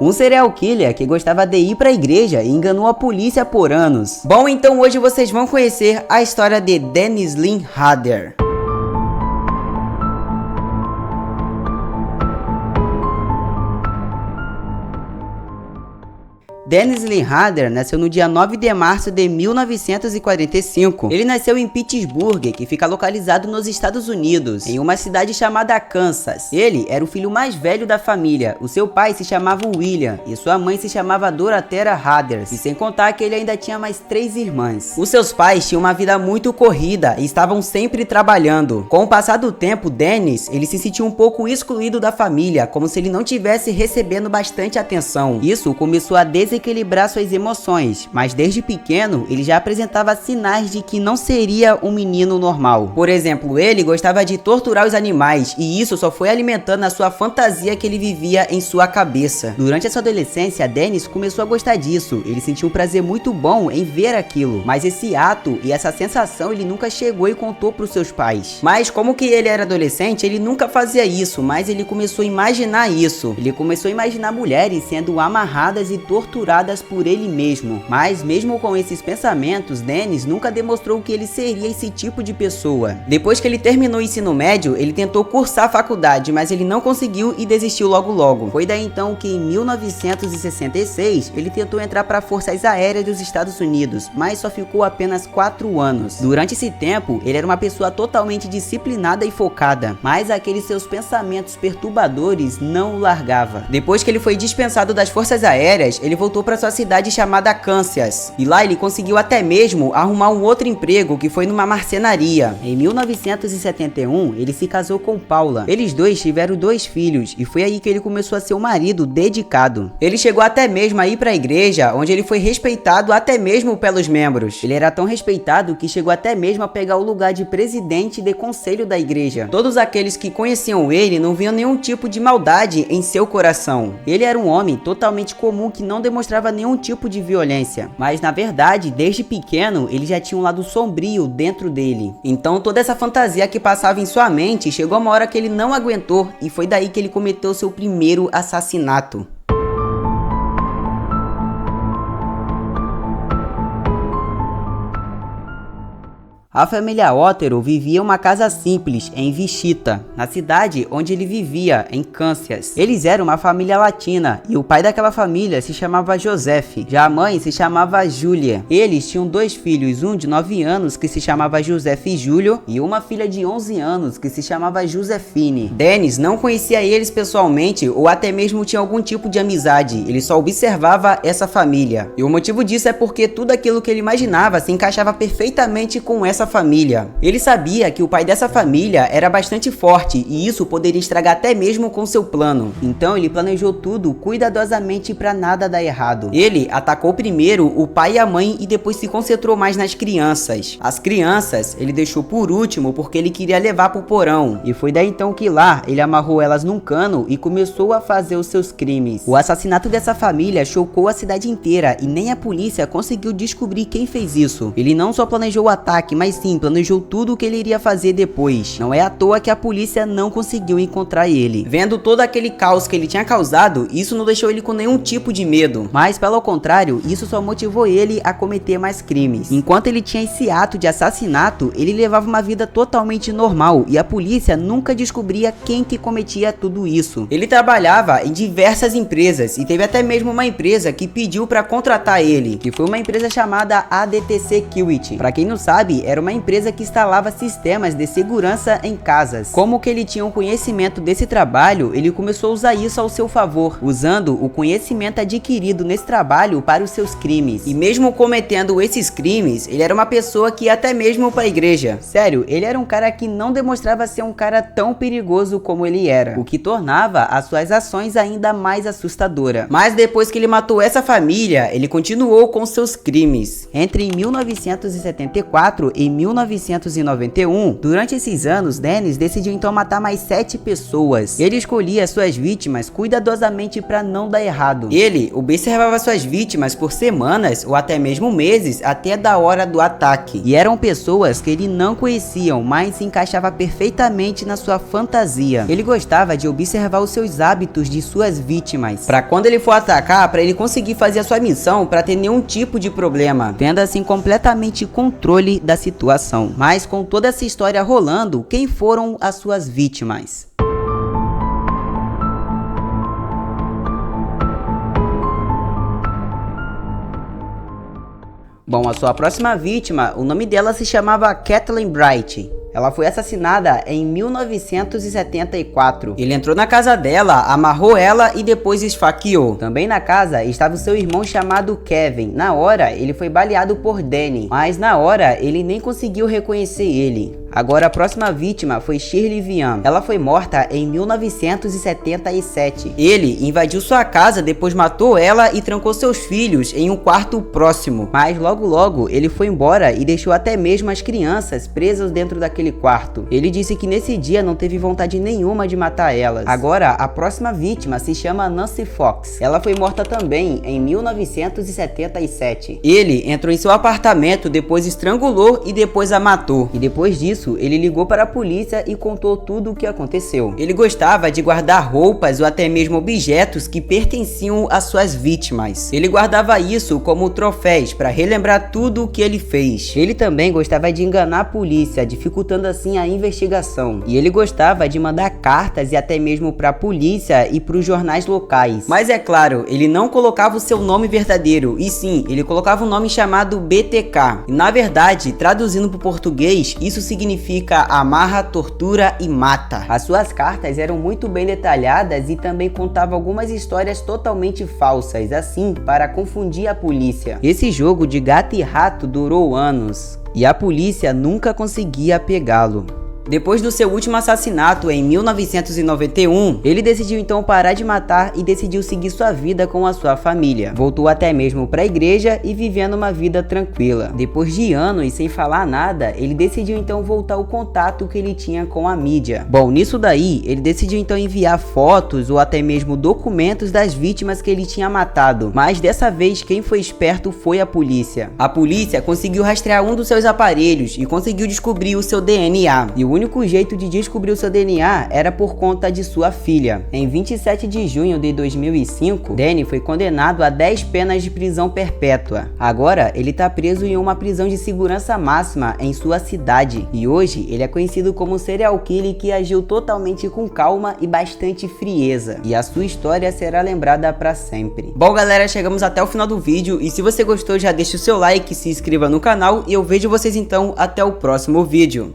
Um serial killer que gostava de ir para a igreja e enganou a polícia por anos. Bom, então hoje vocês vão conhecer a história de Dennis Lynn Hader. Dennis Lynn Hader nasceu no dia 9 de março de 1945. Ele nasceu em Pittsburgh, que fica localizado nos Estados Unidos, em uma cidade chamada Kansas. Ele era o filho mais velho da família. O seu pai se chamava William e sua mãe se chamava Dorothea Hader, e sem contar que ele ainda tinha mais 3 irmãs. Os seus pais tinham uma vida muito corrida e estavam sempre trabalhando. Com o passar do tempo, Dennis, ele se sentiu um pouco excluído da família, como se ele não tivesse recebendo bastante atenção. Isso começou a desequilibrar suas emoções, mas desde pequeno ele já apresentava sinais de que não seria um menino normal. Por exemplo, ele gostava de torturar os animais e isso só foi alimentando a sua fantasia que ele vivia em sua cabeça. Durante a sua adolescência, Dennis começou a gostar disso. Ele sentiu um prazer muito bom em ver aquilo, mas esse ato e essa sensação ele nunca chegou e contou para os seus pais. Mas como que ele era adolescente, ele nunca fazia isso, mas ele começou a imaginar isso. Ele começou a imaginar mulheres sendo amarradas e torturadas por ele mesmo. Mas mesmo com esses pensamentos, Dennis nunca demonstrou que ele seria esse tipo de pessoa. Depois que ele terminou o ensino médio, ele tentou cursar a faculdade, mas ele não conseguiu e desistiu logo. Foi daí então que em 1966 ele tentou entrar para as Forças Aéreas dos Estados Unidos, mas só ficou apenas 4 anos. Durante esse tempo, ele era uma pessoa totalmente disciplinada e focada, mas aqueles seus pensamentos perturbadores não o largava. Depois que ele foi dispensado das Forças Aéreas, ele voltou para sua cidade chamada Kansas, e lá ele conseguiu até mesmo arrumar um outro emprego, que foi numa marcenaria. Em 1971 ele se casou com Paula. Eles dois tiveram 2 filhos e foi aí que ele começou a ser um marido dedicado. Ele chegou até mesmo a ir para a igreja, onde ele foi respeitado até mesmo pelos membros. Ele era tão respeitado que chegou até mesmo a pegar o lugar de presidente de conselho da igreja. Todos aqueles que conheciam ele não viam nenhum tipo de maldade em seu coração. Ele era um homem totalmente comum que não demonstrava nenhum tipo de violência, mas na verdade desde pequeno ele já tinha um lado sombrio dentro dele. Então toda essa fantasia que passava em sua mente chegou uma hora que ele não aguentou e foi daí que ele cometeu seu primeiro assassinato. A família Otero vivia em uma casa simples em Wichita, na cidade onde ele vivia, em Kansas. Eles eram uma família latina e o pai daquela família se chamava Joseph, já a mãe se chamava Julia. Eles tinham 2 filhos, um de 9 anos que se chamava Joseph Júlio e uma filha de 11 anos que se chamava Josefine. Dennis não conhecia eles pessoalmente ou até mesmo tinha algum tipo de amizade, ele só observava essa família. E o motivo disso é porque tudo aquilo que ele imaginava se encaixava perfeitamente com essa família. Ele sabia que o pai dessa família era bastante forte e isso poderia estragar até mesmo com seu plano. Então ele planejou tudo cuidadosamente para nada dar errado. Ele atacou primeiro o pai e a mãe e depois se concentrou mais nas crianças. As crianças ele deixou por último porque ele queria levar pro porão. E foi daí então que lá ele amarrou elas num cano e começou a fazer os seus crimes. O assassinato dessa família chocou a cidade inteira e nem a polícia conseguiu descobrir quem fez isso. Ele não só planejou o ataque, mas sim planejou tudo o que ele iria fazer depois. Não é à toa que a polícia não conseguiu encontrar ele. Vendo todo aquele caos que ele tinha causado, isso não deixou ele com nenhum tipo de medo, mas pelo contrário, isso só motivou ele a cometer mais crimes. Enquanto ele tinha esse ato de assassinato, ele levava uma vida totalmente normal e a polícia nunca descobria quem que cometia tudo isso. Ele trabalhava em diversas empresas e teve até mesmo uma empresa que pediu para contratar ele, que foi uma empresa chamada ADT Security. Para quem não sabe, era uma empresa que instalava sistemas de segurança em casas. Como que ele tinha um conhecimento desse trabalho, ele começou a usar isso ao seu favor, usando o conhecimento adquirido nesse trabalho para os seus crimes. E mesmo cometendo esses crimes, ele era uma pessoa que ia até mesmo para a igreja. Sério, ele era um cara que não demonstrava ser um cara tão perigoso como ele era, o que tornava as suas ações ainda mais assustadoras. Mas depois que ele matou essa família, ele continuou com seus crimes. Entre 1974 e em 1991. Durante esses anos, Dennis decidiu então matar mais 7 pessoas. Ele escolhia suas vítimas cuidadosamente para não dar errado. Ele observava suas vítimas por semanas ou até mesmo meses até da hora do ataque. E eram pessoas que ele não conheciam, mas se encaixava perfeitamente na sua fantasia. Ele gostava de observar os seus hábitos de suas vítimas, para quando ele for atacar, para ele conseguir fazer a sua missão para ter nenhum tipo de problema, tendo assim completamente controle da situação. Mas com toda essa história rolando, quem foram as suas vítimas? Bom, a sua próxima vítima, o nome dela se chamava Kathleen Bright. Ela foi assassinada em 1974. Ele entrou na casa dela, amarrou ela e depois esfaqueou. Também na casa estava o seu irmão chamado Kevin. Na hora, ele foi baleado por Danny, mas na hora ele nem conseguiu reconhecer ele. Agora a próxima vítima foi Shirley Vian. Ela foi morta em 1977. Ele invadiu sua casa, depois matou ela e trancou seus filhos em um quarto próximo. Mas logo ele foi embora e deixou até mesmo as crianças presas dentro daquele quarto. Ele disse que nesse dia não teve vontade nenhuma de matar elas. Agora a próxima vítima se chama Nancy Fox. Ela foi morta também em 1977. Ele entrou em seu apartamento, depois estrangulou e depois a matou. E depois disso ele ligou para a polícia e contou tudo o que aconteceu. Ele gostava de guardar roupas ou até mesmo objetos que pertenciam às suas vítimas. Ele guardava isso como troféus para relembrar tudo o que ele fez. Ele também gostava de enganar a polícia, dificultando assim a investigação. E ele gostava de mandar cartas e até mesmo para a polícia e para os jornais locais. Mas é claro, ele não colocava o seu nome verdadeiro, e sim, ele colocava um nome chamado BTK. E na verdade, traduzindo para o português, isso significa amarra, tortura e mata. As suas cartas eram muito bem detalhadas e também contavam algumas histórias totalmente falsas, assim, para confundir a polícia. Esse jogo de gato e rato durou anos e a polícia nunca conseguia pegá-lo. Depois do seu último assassinato em 1991, ele decidiu então parar de matar e decidiu seguir sua vida com a sua família. Voltou até mesmo para a igreja e vivendo uma vida tranquila. Depois de anos sem falar nada, ele decidiu então voltar ao contato que ele tinha com a mídia. Bom, nisso daí, ele decidiu então enviar fotos ou até mesmo documentos das vítimas que ele tinha matado. Mas dessa vez quem foi esperto foi a polícia. A polícia conseguiu rastrear um dos seus aparelhos e conseguiu descobrir o seu DNA. E o único jeito de descobrir o seu DNA era por conta de sua filha. Em 27 de junho de 2005, Danny foi condenado a 10 penas de prisão perpétua. Agora, ele está preso em uma prisão de segurança máxima em sua cidade. E hoje, ele é conhecido como um serial killer que agiu totalmente com calma e bastante frieza. E a sua história será lembrada para sempre. Bom, galera, chegamos até o final do vídeo. E se você gostou, já deixa o seu like, se inscreva no canal. E eu vejo vocês então até o próximo vídeo.